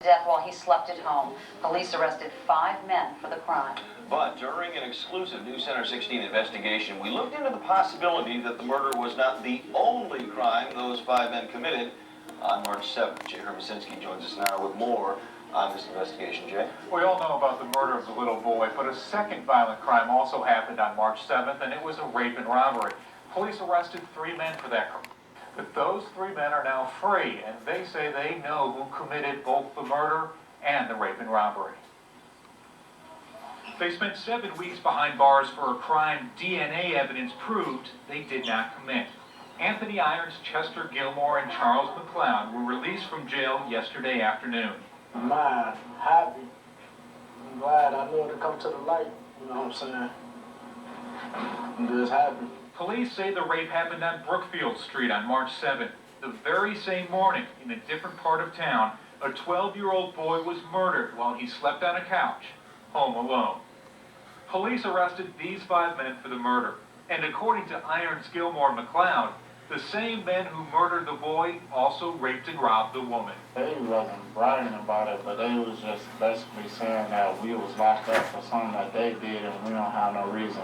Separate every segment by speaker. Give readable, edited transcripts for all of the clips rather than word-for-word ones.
Speaker 1: Death while he slept at home. Police arrested 5 men for the crime.
Speaker 2: But during an exclusive News Center 16 investigation, we looked into the possibility that the murder was not the only crime those 5 men committed on March 7th. Jay Hermasinski joins us now with more on this investigation. Jay?
Speaker 3: We all know about the murder of the little boy, but a second violent crime also happened on March 7th, and it was a rape and robbery. Police arrested 3 men for that crime. But those 3 men are now free, and they say they know who committed both the murder and the rape and robbery. They spent 7 weeks behind bars for a crime DNA evidence proved they did not commit. Anthony Irons, Chester Gilmore, and Charles McLeod were released from jail yesterday afternoon.
Speaker 4: I'm happy. I'm glad I knew it to come to the light. You know what I'm saying? I'm just happy.
Speaker 3: Police say the rape happened on Brookfield Street on March 7th. The very same morning, in a different part of town, a 12-year-old boy was murdered while he slept on a couch, home alone. Police arrested these 5 men for the murder. And according to Irons, Gilmore, and McLeod, the same men who murdered the boy also raped and robbed the woman.
Speaker 4: They wasn't bragging about it, but they was just basically saying that we was locked up for something that they did and we don't have no reason.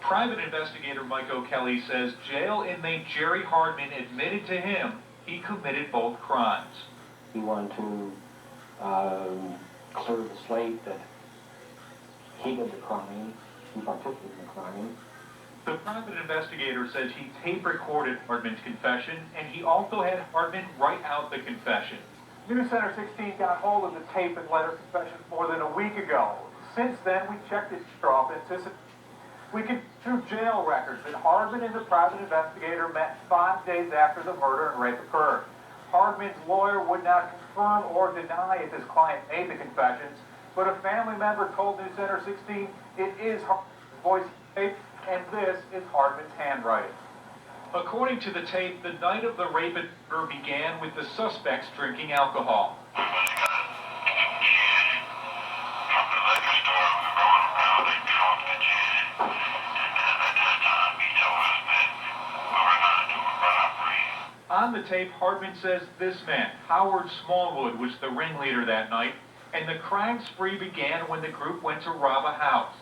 Speaker 3: Private investigator Mike O'Kelly says jail inmate Jerry Hardman admitted to him he committed both crimes.
Speaker 5: He wanted to clear the slate that he did the crime, he participated in the crime.
Speaker 3: The private investigator says he tape recorded Hardman's confession, and he also had Hardman write out the confession. News Center 16 got hold of the tape and letter confessions more than a week ago. Since then, we checked its authenticity. We can through jail records that Hardman and the private investigator met 5 days after the murder and rape occurred. Hardman's lawyer would not confirm or deny if his client made the confessions, but a family member told News Center 16 it is Hardman's voice tape, and this is Hardman's handwriting. According to the tape, the night of the rape and murder began with the suspects drinking alcohol. On the tape, Hardman says this man, Howard Smallwood, was the ringleader that night, and the crime spree began when the group went to rob a house.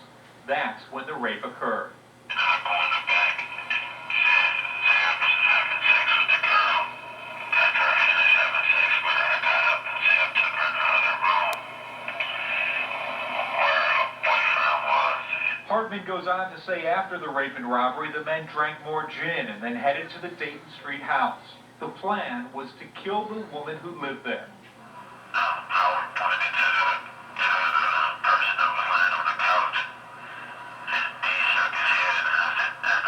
Speaker 3: That's when the rape occurred. Hardman goes on to say after the rape and robbery, the men drank more gin and then headed to the Dayton Street house. The plan was to kill the woman who lived there.
Speaker 6: Howard pointed to the person that was lying on the couch. He shook his head and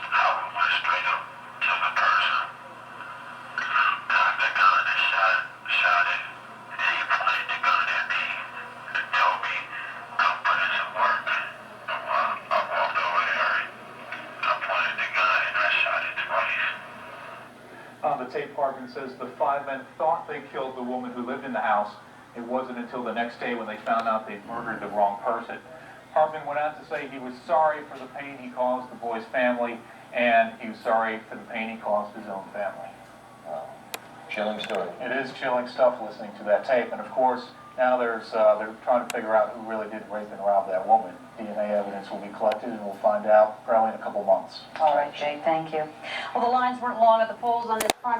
Speaker 6: Howard went straight up to the person, got the gun and shot it. He pointed the gun at me and told me, come put in some work. I walked over there, I pointed the gun and I shot it twice.
Speaker 3: On the tape, Hardman says the 5 men thought they killed the woman who lived in the house. It wasn't until the next day when they found out they'd murdered the wrong person. Hardman went on to say he was sorry for the pain he caused the boy's family, and he was sorry for the pain he caused his own family.
Speaker 2: Chilling story.
Speaker 3: It is chilling stuff listening to that tape, and of course, now they're trying to figure out who really did rape and rob that woman. DNA evidence will be collected, and we'll find out probably in a couple months.
Speaker 1: All right, Jay, thank you. Well, the lines weren't long at the polls on this crime.